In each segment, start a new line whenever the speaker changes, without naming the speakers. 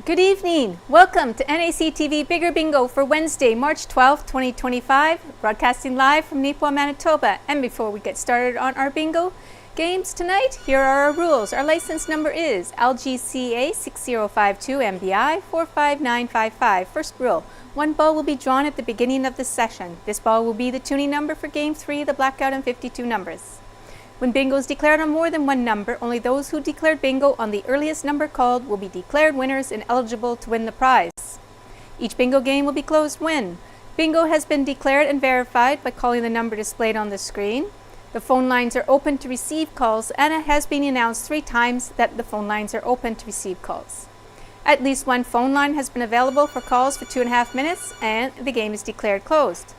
Good evening. Welcome to NACTV Bigger Bingo for Wednesday, March 12th, 2025, broadcasting live from Nipawin, Manitoba. And before we get started on our bingo games tonight, here are our rules. Our license number is LGCA 6052 MBI 45955. First rule, one ball will be drawn at the beginning of the session. This ball will be the tuning number for Game 3, the blackout and 52 numbers. When bingo is declared on more than one number, only those who declared bingo on the earliest number called will be declared winners and eligible to win the prize. Each bingo game will be closed when bingo has been declared and verified by calling the number displayed on the screen. The phone lines are open to receive calls, and it has been announced 3 times that the phone lines are open to receive calls. At least one phone line has been available for calls for 2.5 minutes, and the game is declared closed.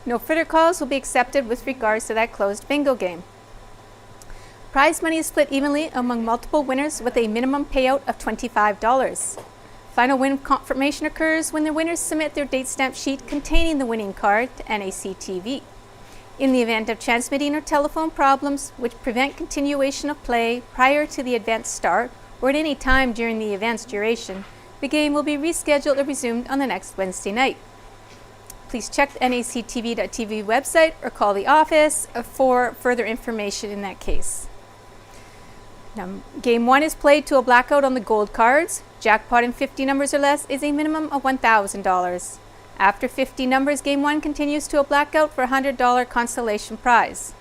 No further calls will be accepted with regards to that closed bingo game. Prize money is split evenly among multiple winners with a minimum payout of $25. Final win confirmation occurs when the winners submit their date stamp sheet containing the winning card to NACTV. In the event of transmitting or telephone problems which prevent continuation of play prior to the event's start or at any time during the event's duration, the game will be rescheduled or resumed on the next Wednesday night. Please check the nactv.tv website or call the office for further information in that case. Game 1 is played to a blackout on the gold cards. Jackpot in 50 numbers or less is a minimum of $1,000. After 50 numbers, Game 1 continues to a blackout for a $100 consolation prize.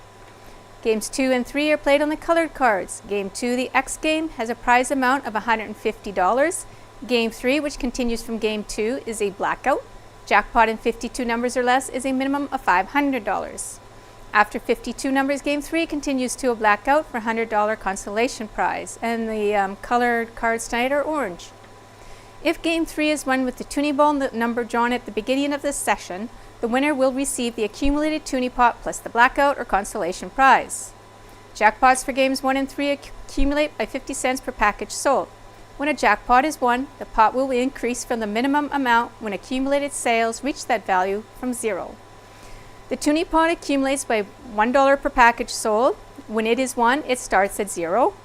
Games 2 and 3 are played on the colored cards. Game 2, the X game, has a prize amount of $150. Game 3, which continues from Game 2, is a blackout. Jackpot in 52 numbers or less is a minimum of $500. After 52 numbers, Game 3 continues to a blackout for a $100 consolation prize, and the colored cards tonight are orange. If Game 3 is won with the toonie ball number drawn at the beginning of this session, the winner will receive the accumulated toonie pot plus the blackout or consolation prize. Jackpots for Games 1 and 3 accumulate by 50 cents per package sold. When a jackpot is won, the pot will increase from the minimum amount when accumulated sales reach that value from 0. The toonie pot accumulates by $1 per package sold. When it is won, it starts at 0.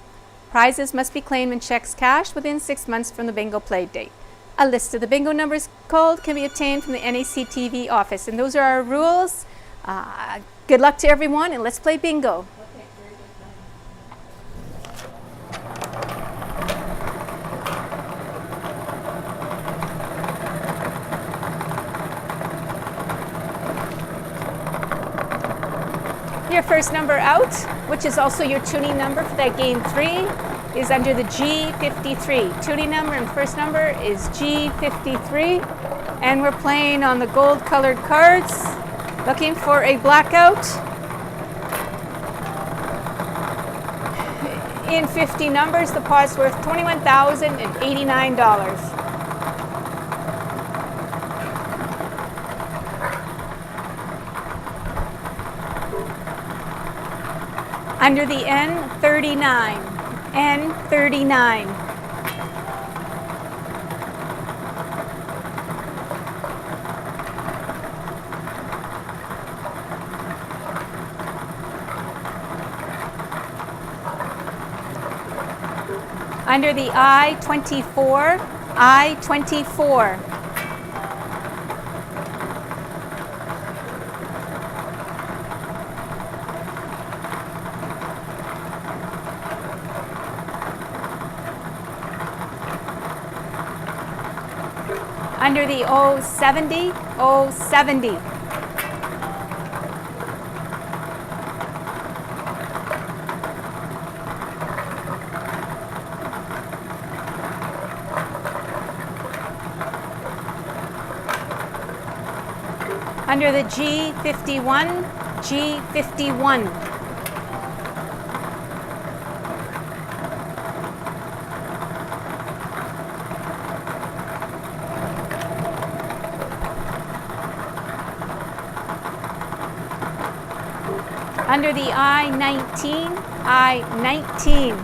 Prizes must be claimed in checks cashed within 6 months from the bingo play date. A list of the bingo numbers called can be obtained from the NACTV office. And those are our rules. Good luck to everyone, and let's play bingo. Your first number out, which is also your tuning number for that Game 3, is under the G53. Tuning number and first number is G53, and we're playing on the gold colored cards, looking for a blackout. In 50 numbers, the pot's worth $21,089. Under the N39, N39. Under the I-24, I-24. Under the O70, O70. Under the G51, G51. Under the I-19, I-19.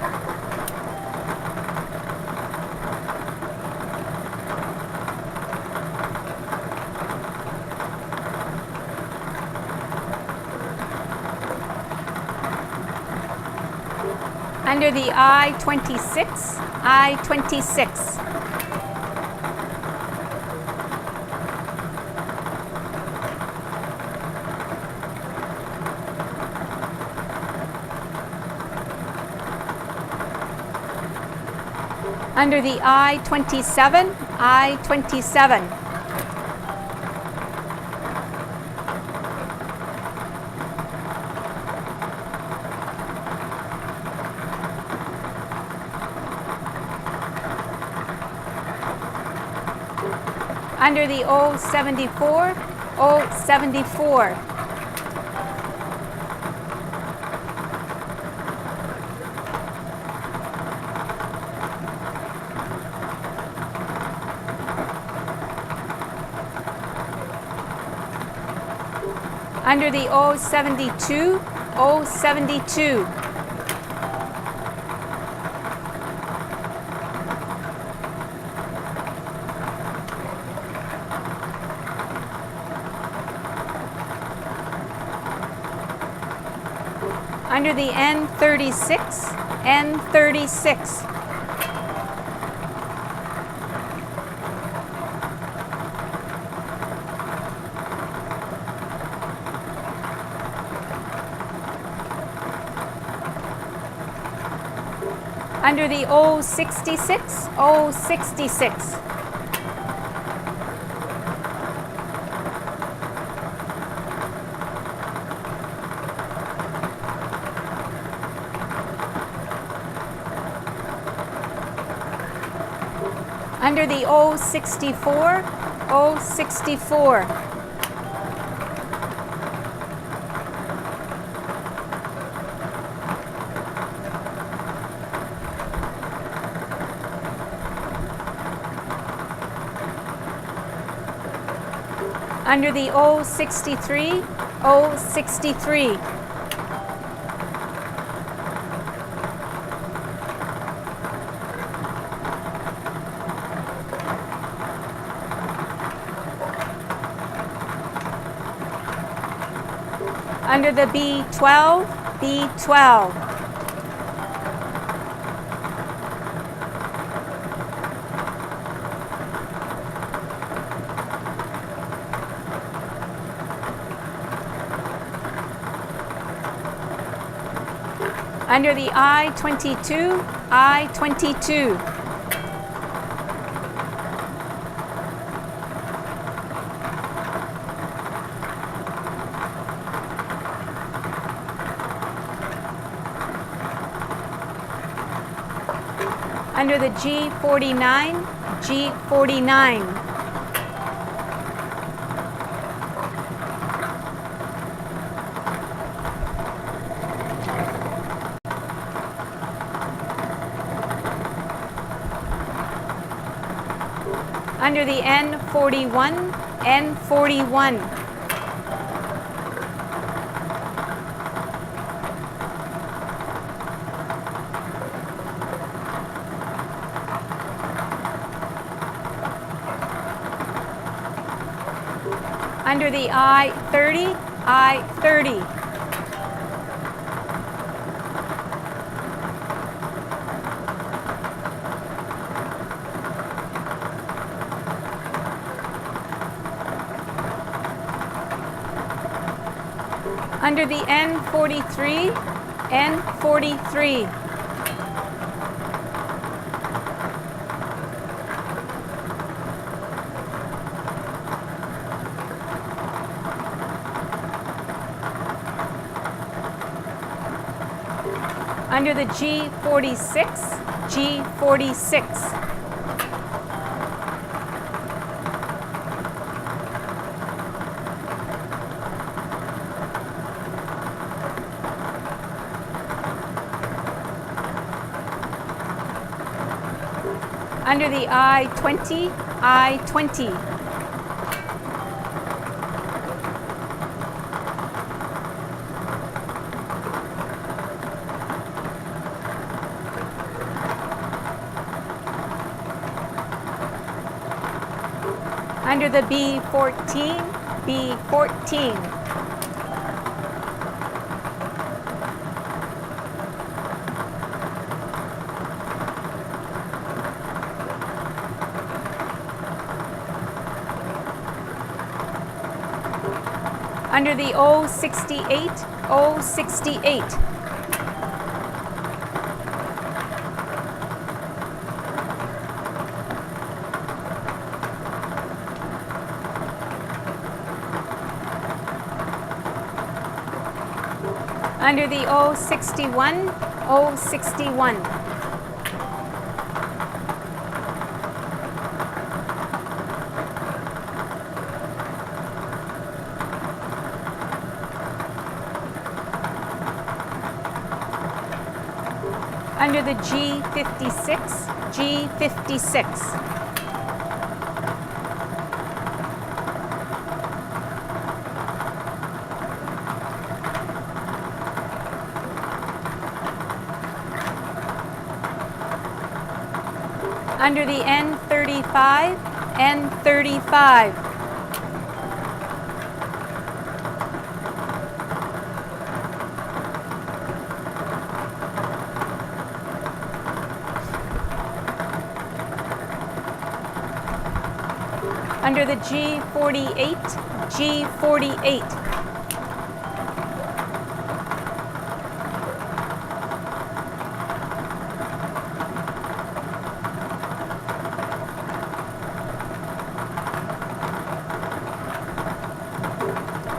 Under the I-26, I-26. Under the I-27, I-27. Under the O-74, O-74. Under the O-72, O-72. Under the N36, N36. Under the O66, O66. Under the O64, O64. Under the O63, O63. Under the B12, B12. Under the I-22, I-22. Under the G49, G49. Under the N41, N41. Under the I-30, I-30. Under the N43, N43. Under the G46, G46. Under the I-20, I-20. Under the B14, B14. Under the O68, O68. Under the O61, O61. Under the G56, G56. Under the N35, N35. Under the G48, G48.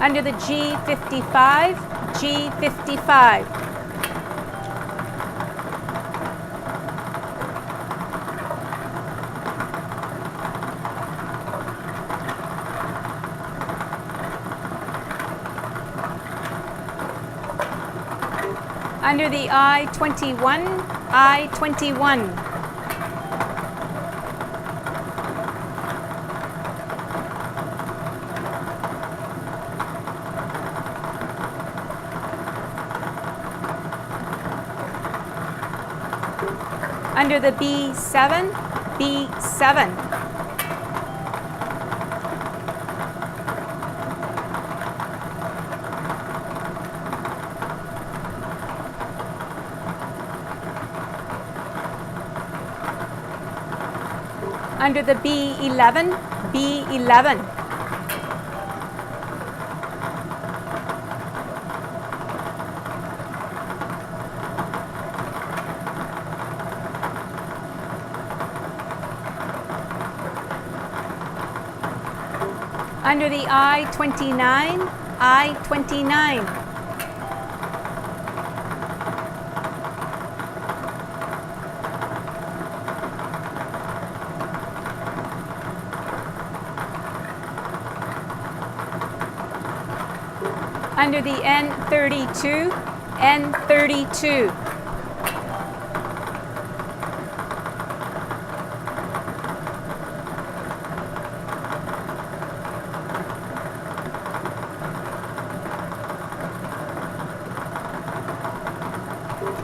Under the G55, G55. Under the I-21, I-21. Under the B7, B7. Under the B11, B11. Under the I-29, I-29. Under the N32, N32.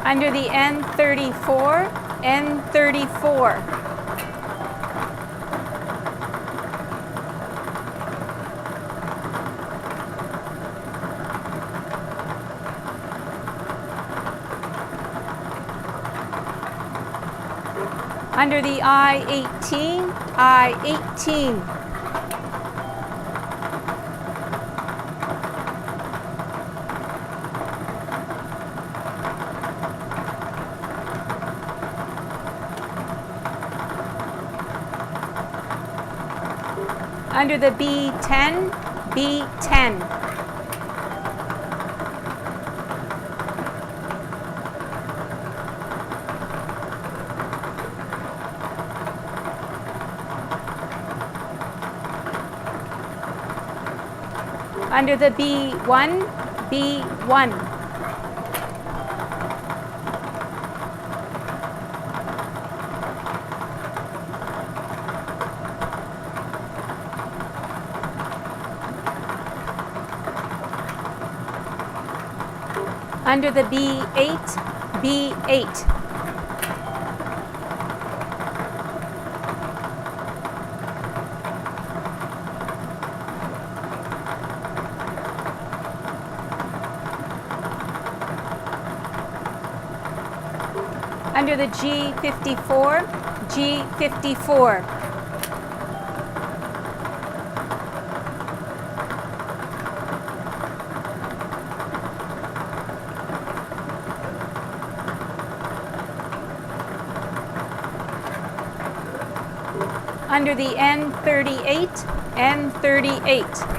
Under the N34, N34. Under the I-18, I-18. Under the B10, B10. Under the B1, B1. Under the B8, B8. Under the G54, G54. Under the N38, N38.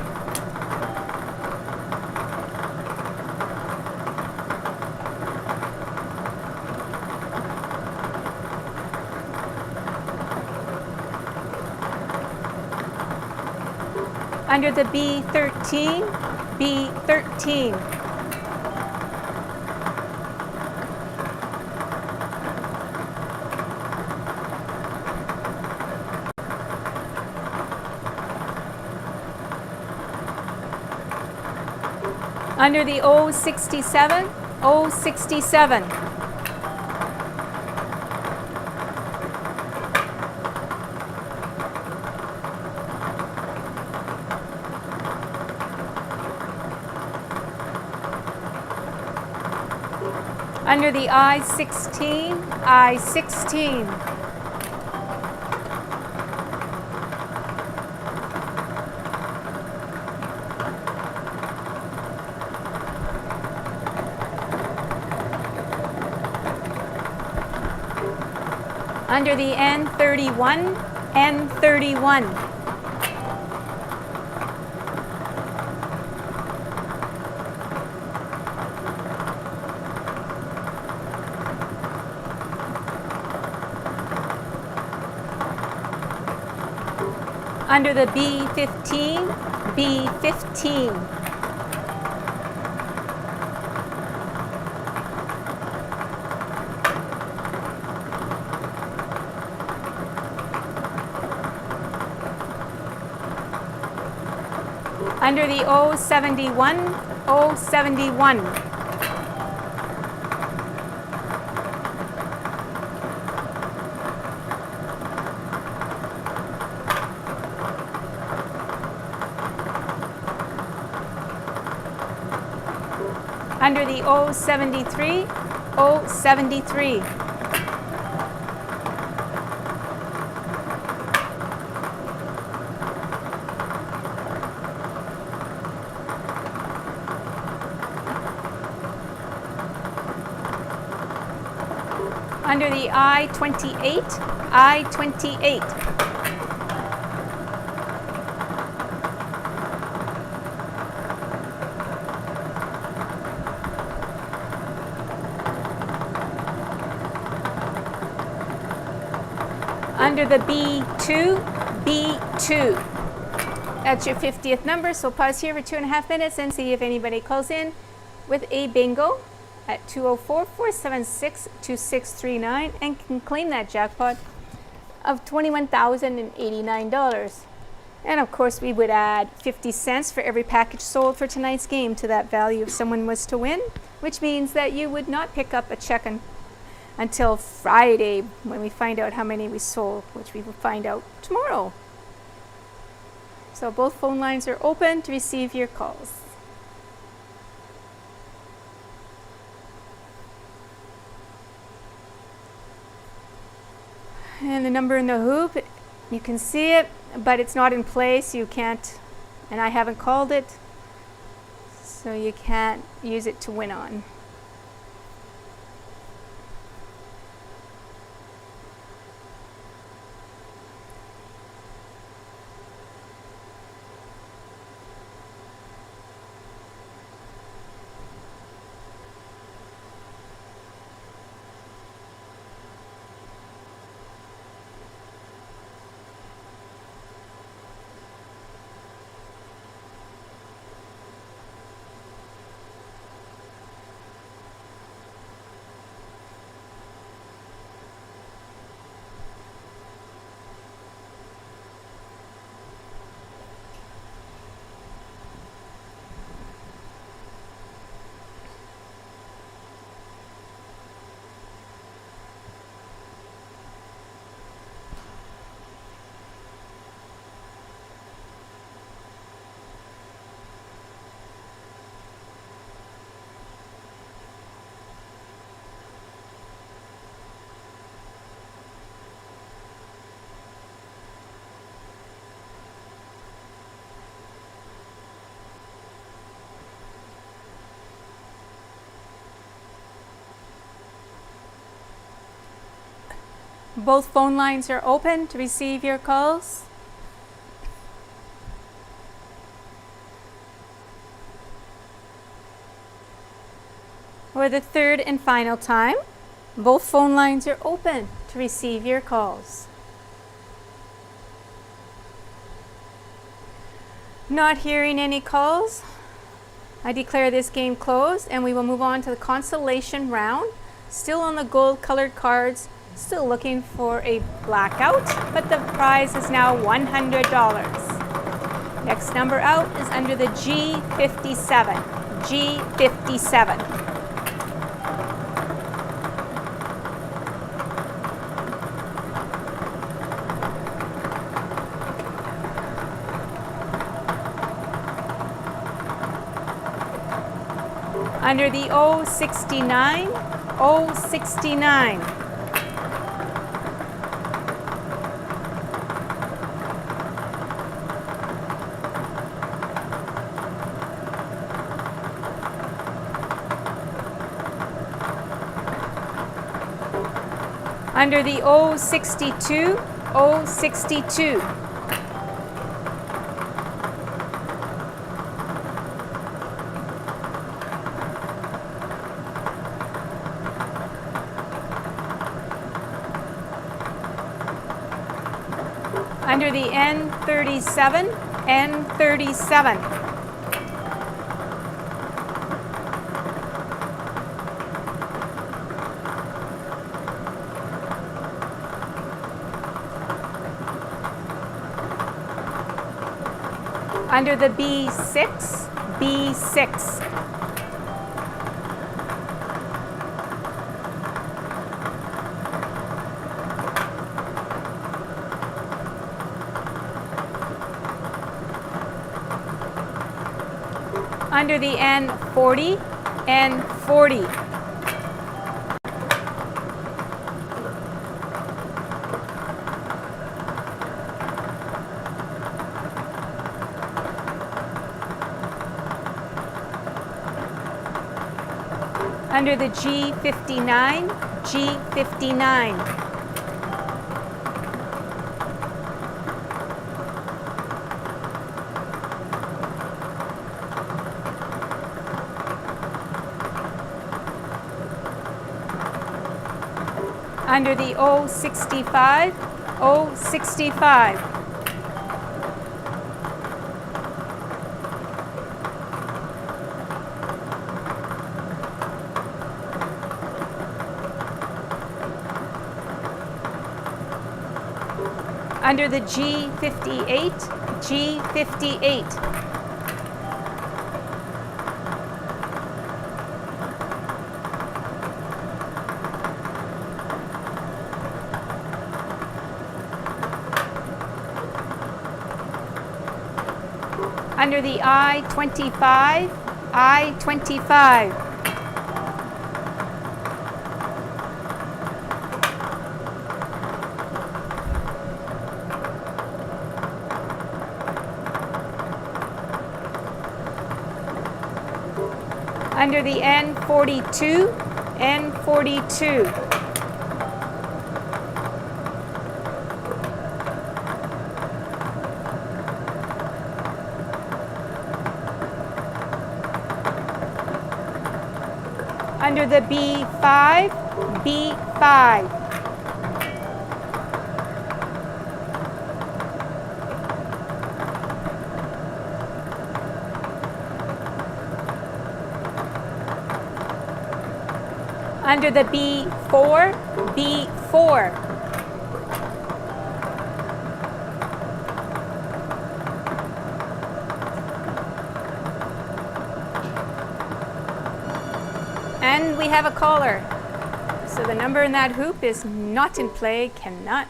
Under the B13, B13. Under the O67, O67. Under the I16, I16. Under the N31, N31. Under the B15, B15. Under the O71, O71. Under the O73, O73. Under the I28, I28. Under the B2, B2. That's your 50th number, so pause here for 2.5 minutes and see if anybody calls in with a bingo at 204-476-2639 and can claim that jackpot of $21,089. And of course we would add 50 cents for every package sold for tonight's game to that value if someone was to win, which means that you would not pick up a check until Friday when we find out how many we sold, which we will find out tomorrow. So both phone lines are open to receive your calls. And the number in the hoop, you can see it, but it's not in place. You can't, and I haven't called it, so you can't use it to win on. Both phone lines are open to receive your calls. For the third and final time, both phone lines are open to receive your calls. Not hearing any calls, I declare this game closed, and we will move on to the consolation round. Still on the gold colored cards, still looking for a blackout, but the prize is now $100. Next number out is under the G57. G57. Under the O69, O69. Under the O62, O62. Under the N37, N37. Under the B6, B6. Under the N40, N40. Under the G59, G59. Under the O65, O65. Under the G58, G58. Under the I-25, I-25. Under the N42, N42. Under the B5, B5. Under the B4, B4. And we have a caller. So the number in that hoop is not in play, cannot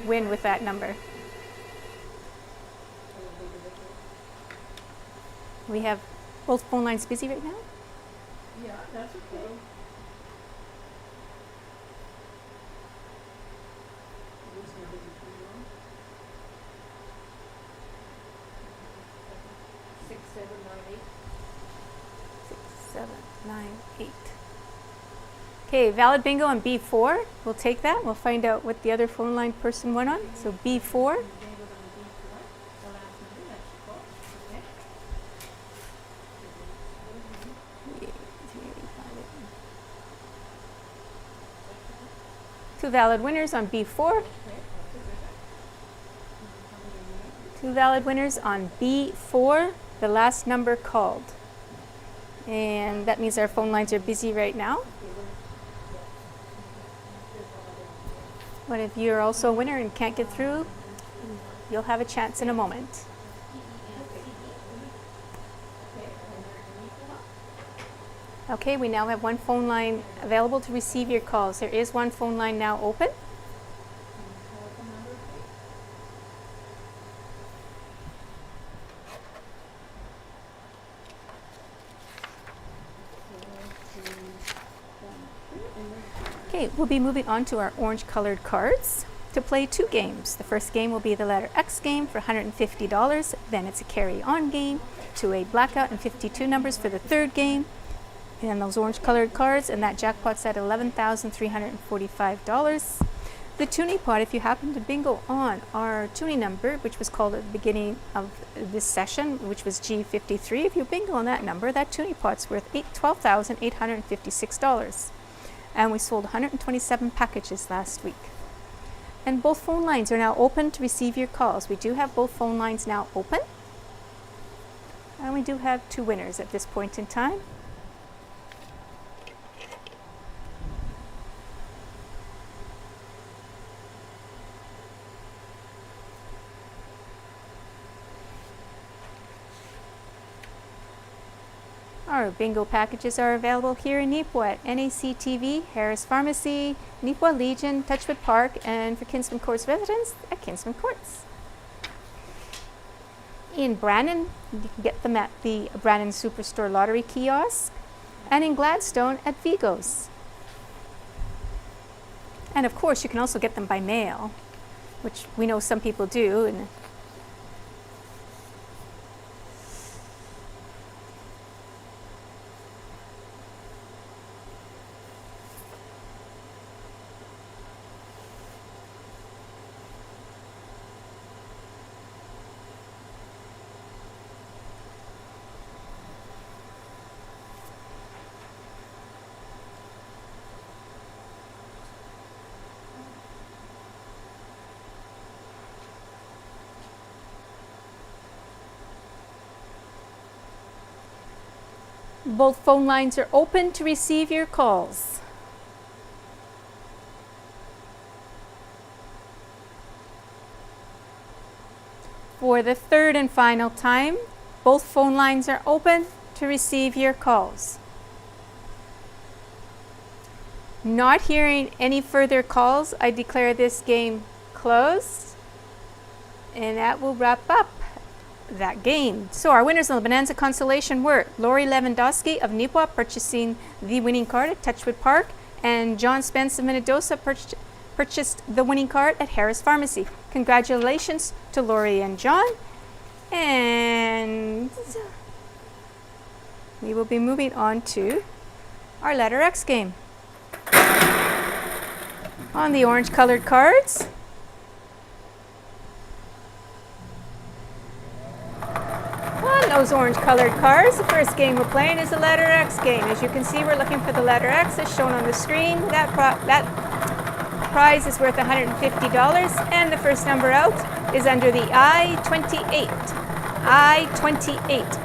win with that number. We have both phone lines busy right now.
Yeah, that's okay. Six,
7, 9, 8. Okay, valid bingo on B4. We'll take that. We'll find out what the other phone line person went on. So B4. Two valid winners on B4. 2 valid winners on B4, the last number called. And that means our phone lines are busy right now. But if you're also a winner and can't get through, you'll have a chance in a moment. Okay, we now have one phone line available to receive your calls. There is one phone line now open. Okay, we'll be moving on to our orange colored cards to play 2 games. The first game will be the letter X game for $150. Then it's a carry-on game to a blackout and 52 numbers for the third game. And those orange colored cards, and that jackpot's at $11,345. The tuning pot, if you happen to bingo on our tuning number, which was called at the beginning of this session, which was G53, if you bingo on that number, that tuning pot's worth $12,856. And we sold 127 packages last week. And both phone lines are now open to receive your calls. We do have both phone lines now open. And we do have 2 winners at this point in time. Our bingo packages are available here in Nipawin at NACTV, Harris Pharmacy, Nipawin Legion, Touchwood Park, and for Kinsman Courts residents at Kinsman Courts. In Brandon, you can get them at the Brandon Superstore Lottery Kiosk, and in Gladstone at Vigo's. And of course, you can also get them by mail, which we know some people do. And both phone lines are open to receive your calls. For the third and final time, both phone lines are open to receive your calls. Not hearing any further calls, I declare this game closed, and that will wrap up that game. So our winners on the Bonanza Consolation were Lori Lewandowski of Nipawin purchasing the winning card at Touchwood Park, and John Spence of Minnedosa purchased the winning card at Harris Pharmacy. Congratulations to Lori and John, and we will be moving on to our letter X game. On the orange colored cards, on those orange colored cards, the first game we're playing is the letter X game. As you can see, we're looking for the letter X as shown on the screen. That prize is worth $150, and the first number out is under the I-28. I-28.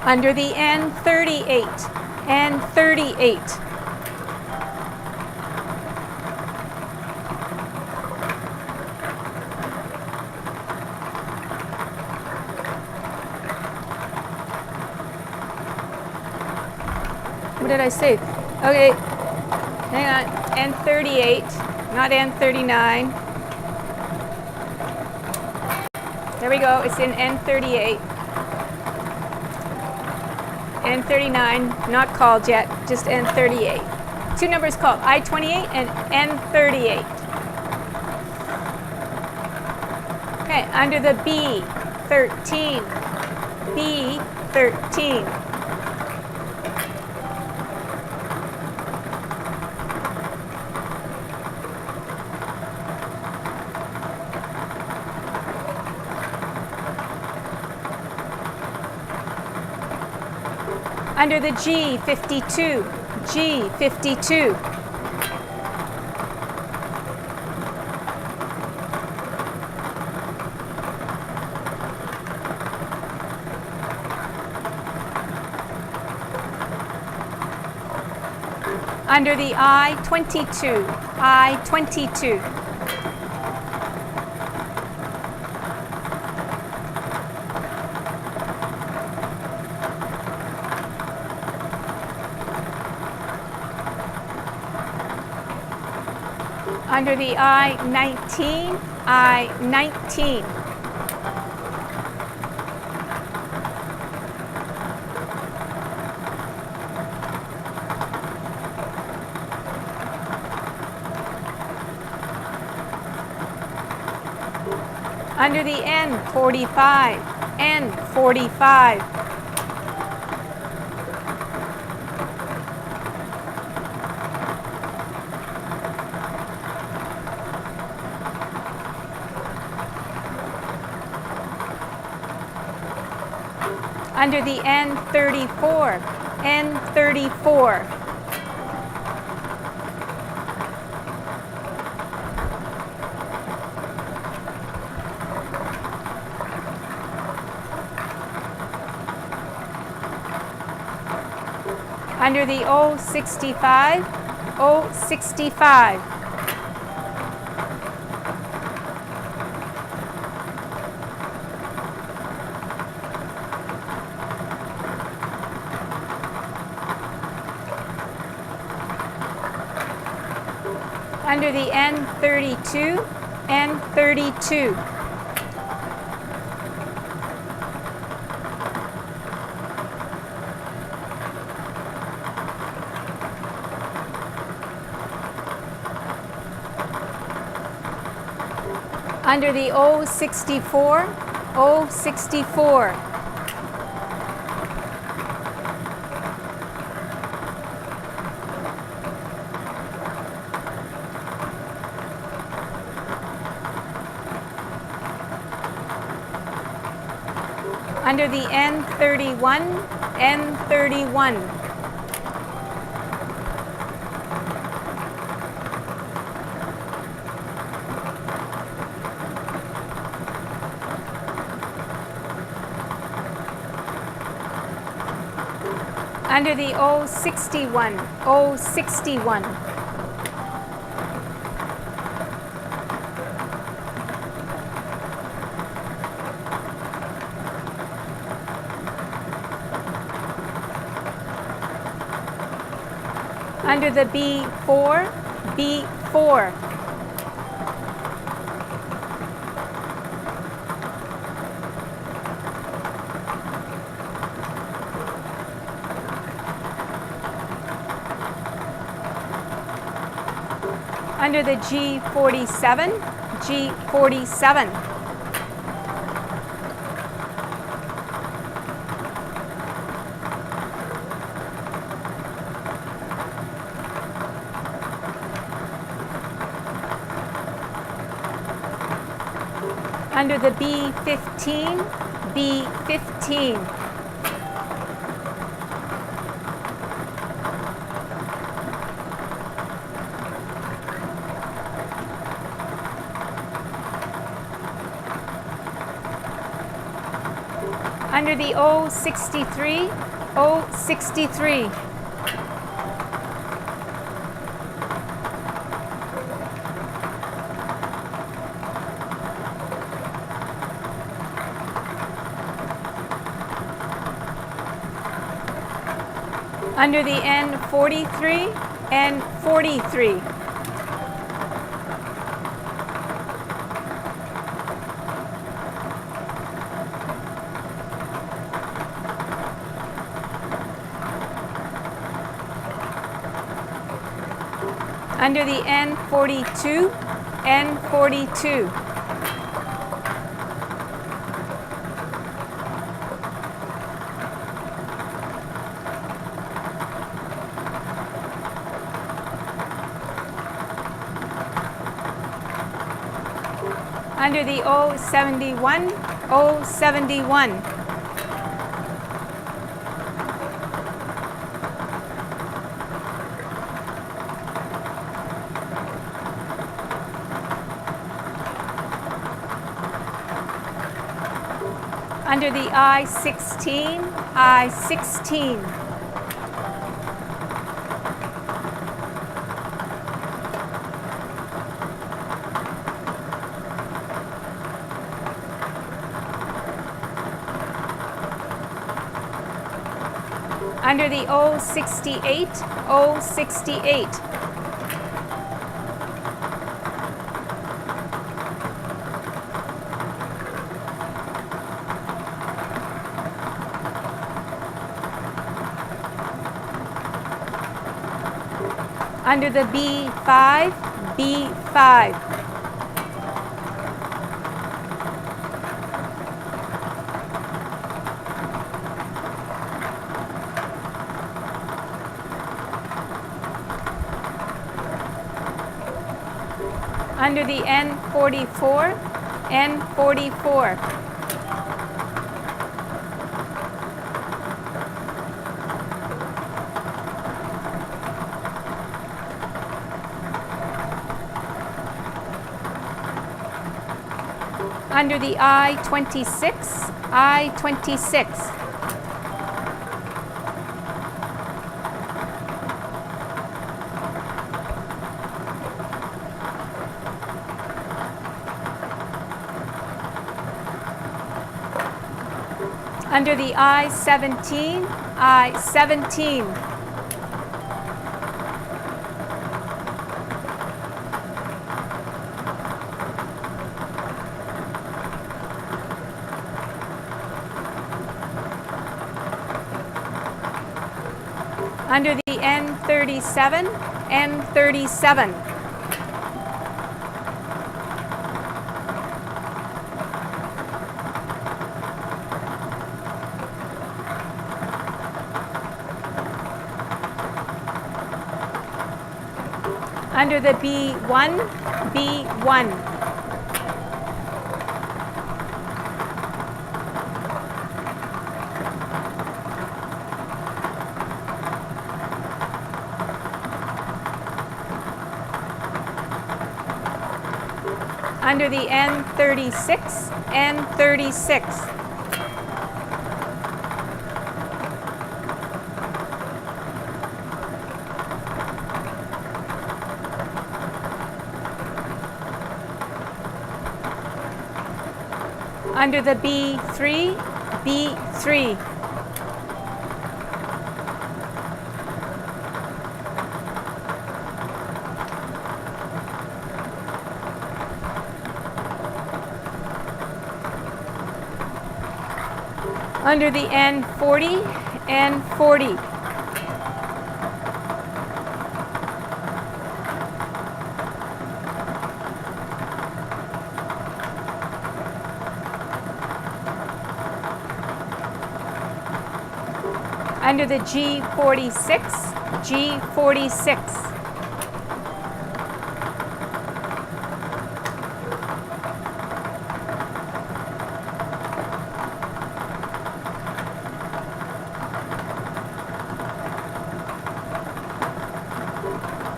Under the N38, N38. What did I say? Okay, hang on, N38, not N39. There we go, it's in N38. N39, not called yet, just N38. 2 numbers called, I-28 and N38. Okay, under the B13, B13. Under the G52, G52. Under the I-22, I-22. Under the I-19, I-19. Under the N45, N45. Under the N34, N34. Under the O65, O65. Under the N32, N32. Under the O64, O64. Under the N31, N31. Under the O61, O61. Under the B4, B4. Under the G47, G47. Under the B15, B15. Under the O63, O63. Under the N43, N43. Under the N42, N42. Under the O71, O71. Under the I-16, I-16. Under the O68, O68. Under the B5, B5. Under the N44, N44. Under the I-26, I-26. Under the I-17, I-17. Under the N37, N37. Under the B1, B1. Under the N36, N36. Under the B3, B3. Under the N40, N40. Under the G46, G46.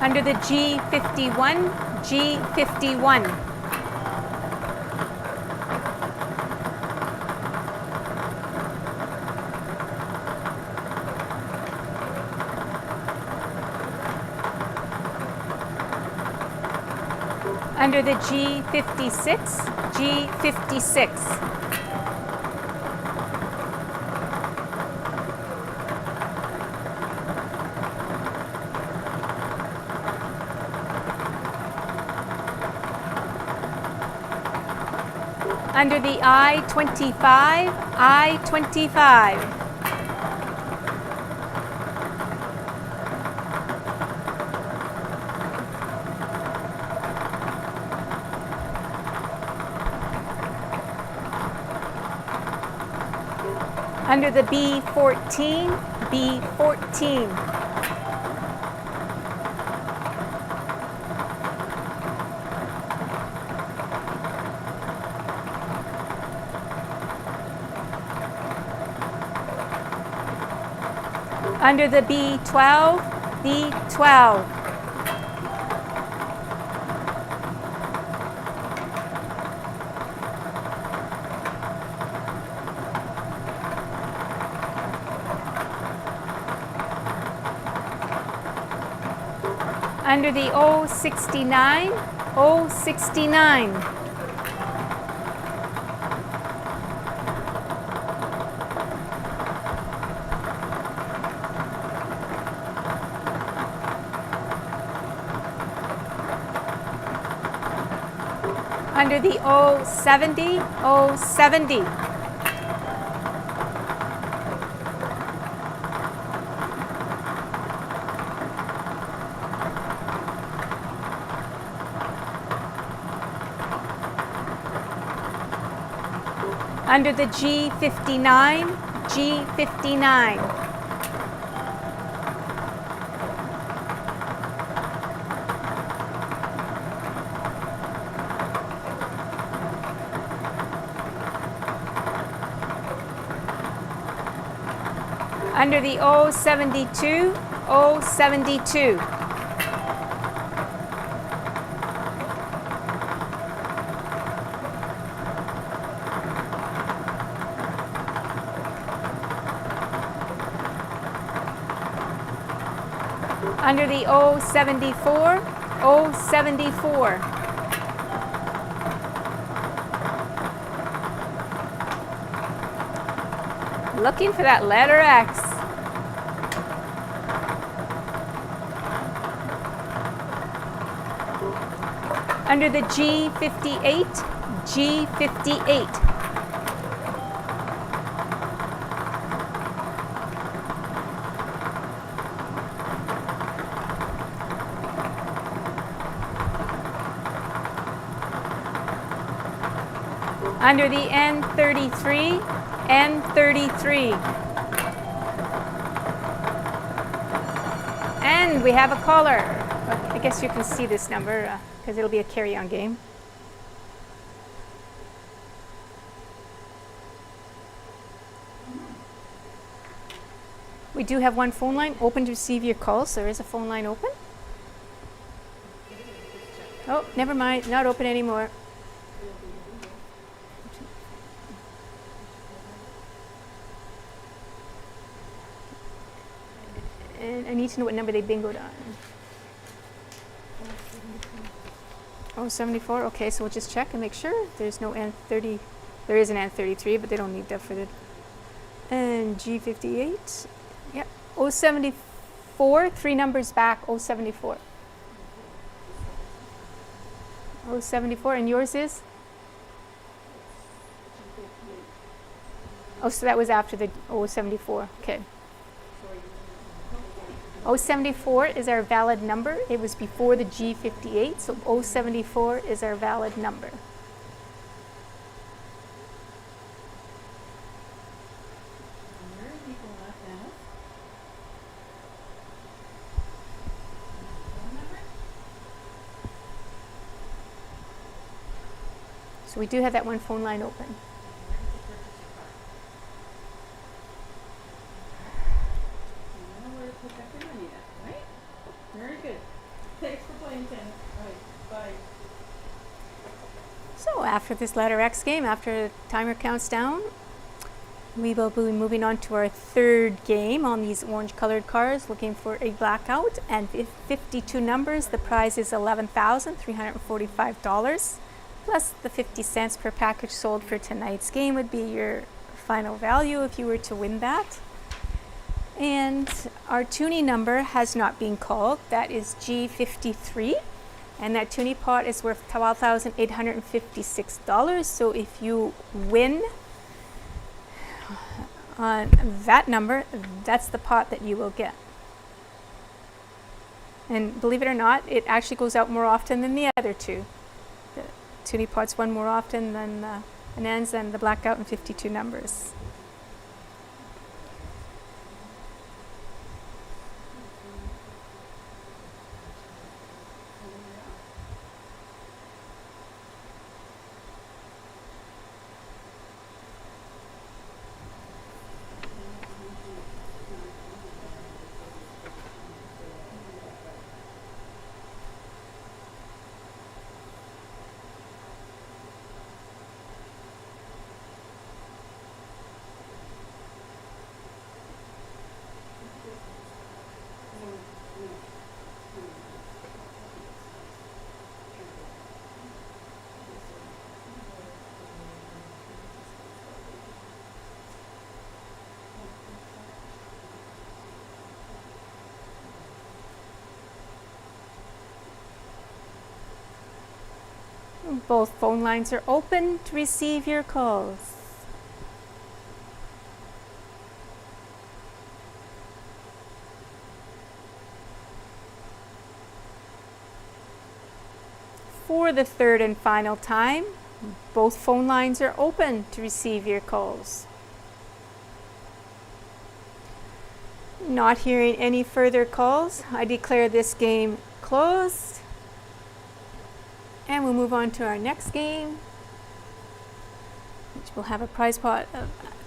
Under the G51, G51. Under the G56, G56. Under the I-25, I-25. Under the B14, B14. Under the B12, B12. Under the O69, O69. Under the O70, O70. Under the G59, G59. Under the O72, O72. Under the O74, O74. Looking for that letter X. Under the G58, G58. Under the N33, N33. And we have a caller. I guess you can see this number because it'll be a carry-on game. We do have one phone line open to receive your calls. So there is a phone line open. Oh, never mind, not open anymore. And I need to know what number they bingoed on. Oh, 74. Okay, so we'll just check and make sure there's no N30. There is an N33, but they don't need that for the. And G58. Yep. 074. 3 numbers back. 074. 074. And yours is? Oh, so that was after the 074. Okay. 074 is our valid number. It was before the G58, so 074 is our valid number. So we do have that one phone line open.
Very good. Thanks for playing tennis. All right, bye.
So after this letter X game, after the timer counts down, we will be moving on to our third game on these orange colored cards, looking for a blackout. And 52 numbers, the prize is $11,345. Plus the 50 cents per package sold for tonight's game would be your final value if you were to win that. And our toonie number has not been called. That is G53. And that toonie pot is worth $12,856. So if you win on that number, that's the pot that you will get. And believe it or not, it actually goes out more often than the other two. The toonie pot's won more often than Anand's and the blackout and 52 numbers. Both phone lines are open to receive your calls. For the third and final time, both phone lines are open to receive your calls. Not hearing any further calls, I declare this game closed. And we'll move on to our next game, which will have a prize of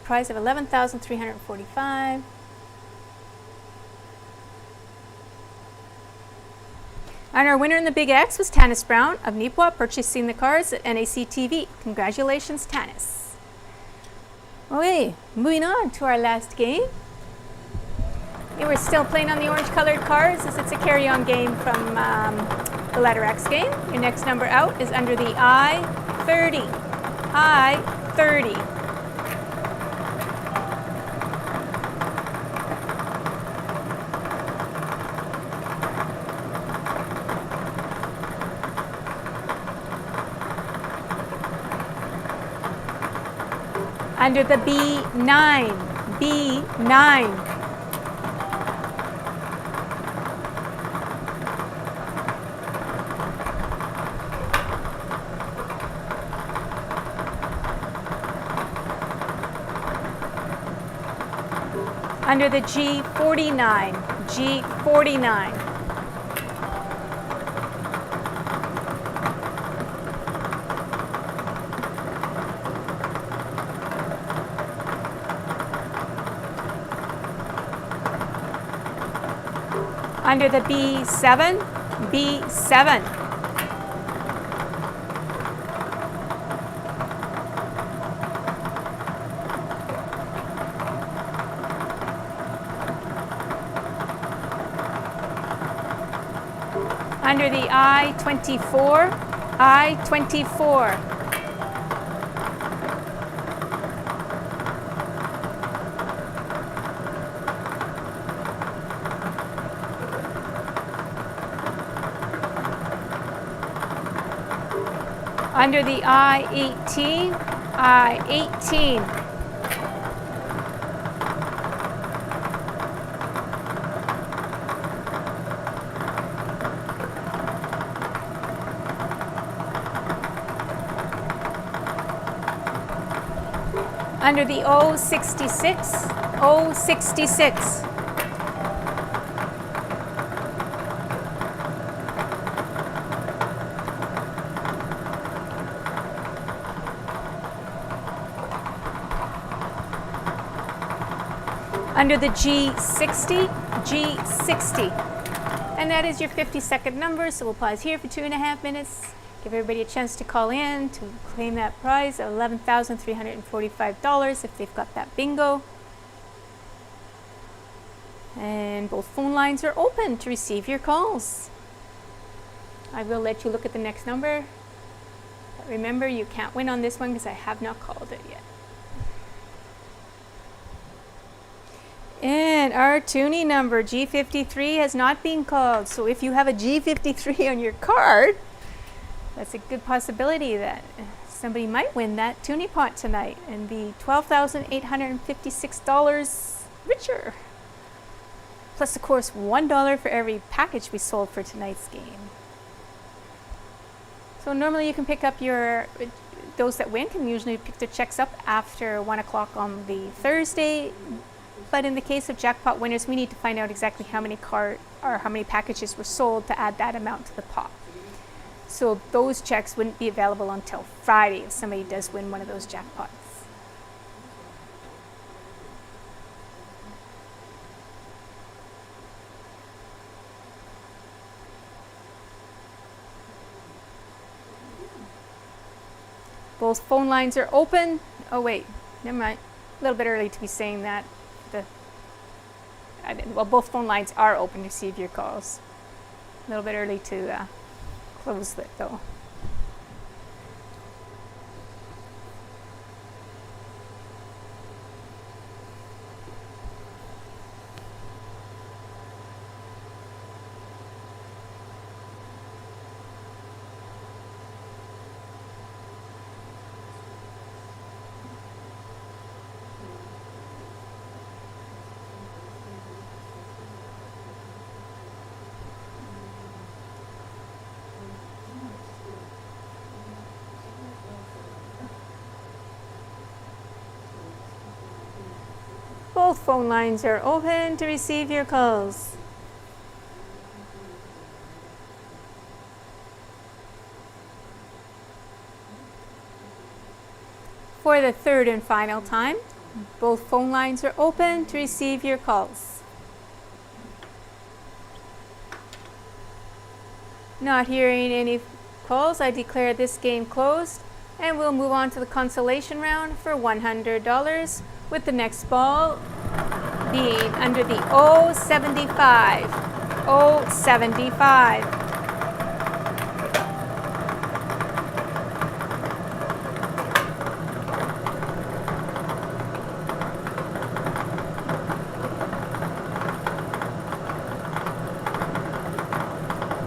$11,345. And our winner in the Big X was Tanis Brown of Nipwa, purchasing the cards at NACTV. Congratulations, Tanis. Okay, moving on to our last game. And we're still playing on the orange colored cards as it's a carry-on game from the letter X game. Your next number out is under the I-30. I-30. Under the B9. B9. Under the G49, G49. Under the B7, B7. Under the I-24, I-24. Under the I-18, I-18. Under the O66, O66. Under the G60, G60. And that is your 50-second number, so we'll pause here for 2.5 minutes. Give everybody a chance to call in to claim that prize of $11,345 if they've got that bingo. And both phone lines are open to receive your calls. I will let you look at the next number. But remember, you can't win on this one because I have not called it yet. And our tuning number, G53, has not been called. So if you have a G53 on your card, that's a good possibility that somebody might win that tuning pot tonight and be $12,856 richer. Plus, of course, $1 for every package we sold for tonight's game. So normally you can pick up those that win can usually pick their checks up after 1 o'clock on the Thursday. But in the case of jackpot winners, we need to find out exactly how many packages were sold to add that amount to the pot. So those checks wouldn't be available until Friday if somebody does win one of those jackpots. Both phone lines are open. Oh wait, never mind. A little bit early to be saying that. Well, both phone lines are open to receive your calls. A little bit early to close it though. Both phone lines are open to receive your calls. For the third and final time, both phone lines are open to receive your calls. Not hearing any calls, I declare this game closed, and we'll move on to the consolation round for $100, with the next ball being under the 075. 075.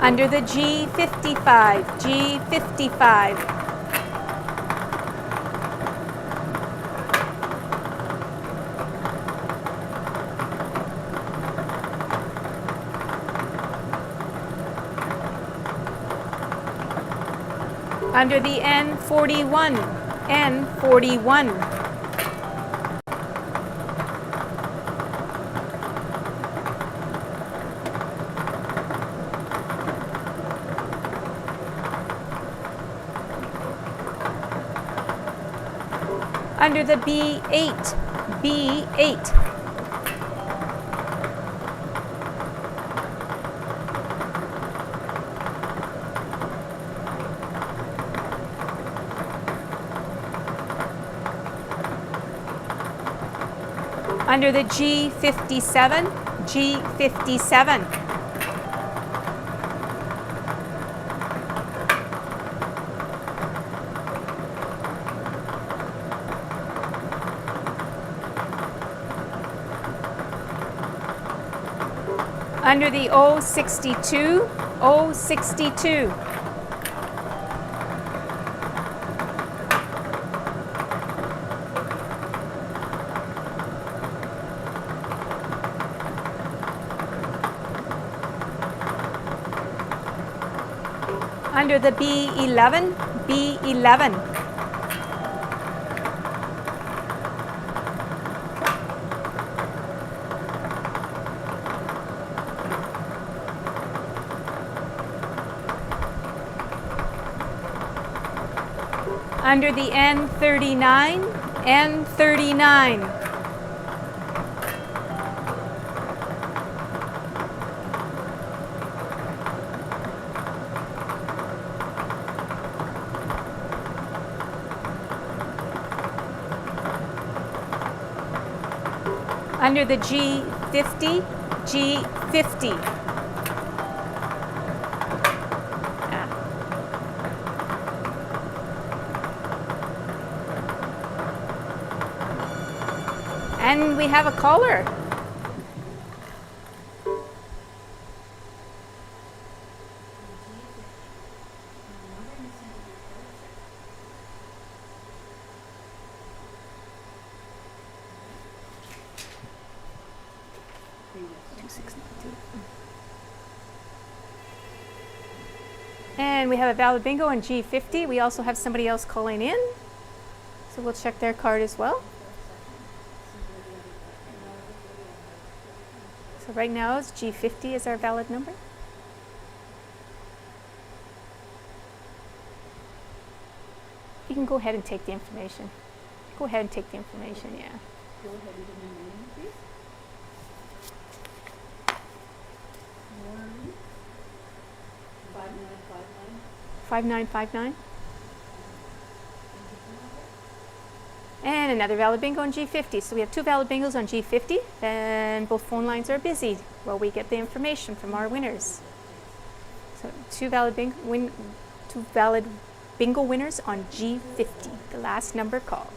Under the G55, G55. Under the N41, N41. Under the B8, B8. Under the G57, G57. Under the 062, 062. Under the B11, B11. Under the N39, N39. Under the G50, G50. And we have a caller. And we have a valid bingo on G50. We also have somebody else calling in, so we'll check their card as well. So right now it's G50 is our valid number. You can go ahead and take the information. Go ahead and take the information, yeah.
Go ahead and give me your name, please. Warren. 5959.
5959. And another valid bingo on G50. So we have two valid bingos on G50, and both phone lines are busy while we get the information from our winners. So two valid bingo winners on G50, the last number called.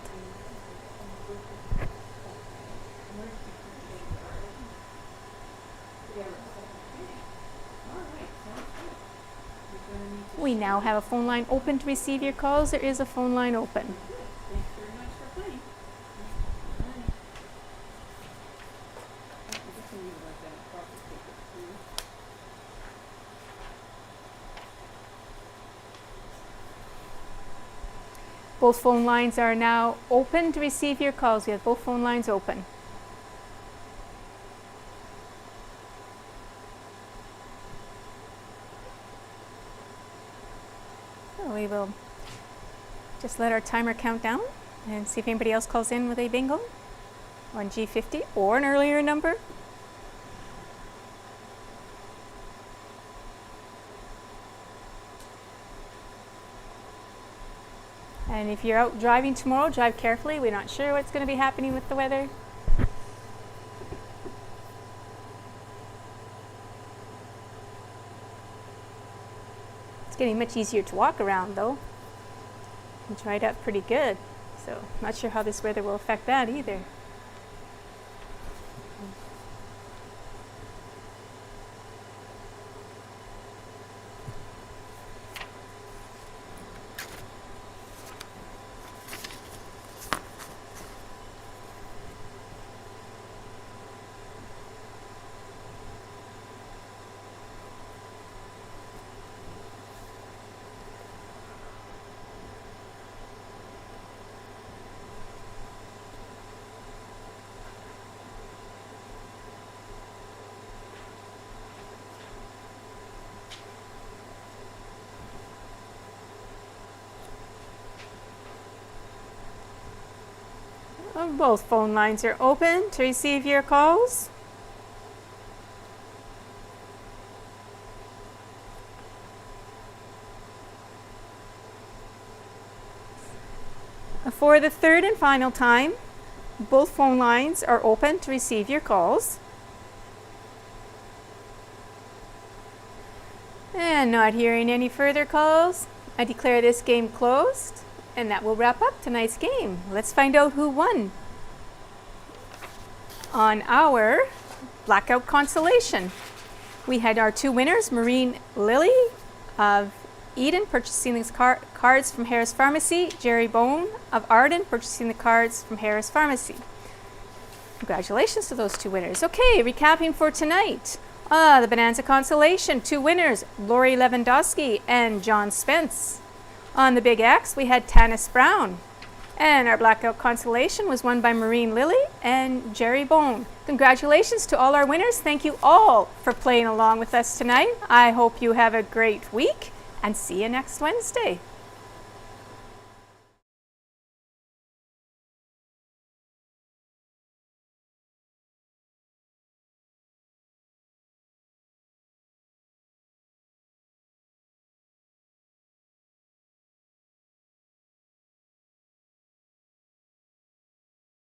We now have a phone line open to receive your calls. There is a phone line open.
Thanks very much for playing.
Both phone lines are now open to receive your calls. We have both phone lines open. will just let our timer count down and see if anybody else calls in with a bingo on G50 or an earlier number. And if you're out driving tomorrow, drive carefully. We're not sure what's going to be happening with the weather. It's getting much easier to walk around though. And dried up pretty good. So not sure how this weather will affect that either. Both phone lines are open to receive your calls. For the third and final time, both phone lines are open to receive your calls. And not hearing any further calls, I declare this game closed. And that will wrap up tonight's game. Let's find out who won on our Blackout Consolation. We had our two winners, Maureen Lilly of Eden, purchasing these cards from Harris Pharmacy, Jerry Bone of Arden, purchasing the cards from Harris Pharmacy. Congratulations to those two winners. Okay, recapping for tonight. The Bonanza Consolation, two winners, Lori Lewandowski and John Spence. On the Big X, we had Tanis Brown. And our Blackout Consolation was won by Maureen Lilly and Jerry Bone. Congratulations to all our winners. Thank you all for playing along with us tonight. I hope you have a great week and see you next Wednesday.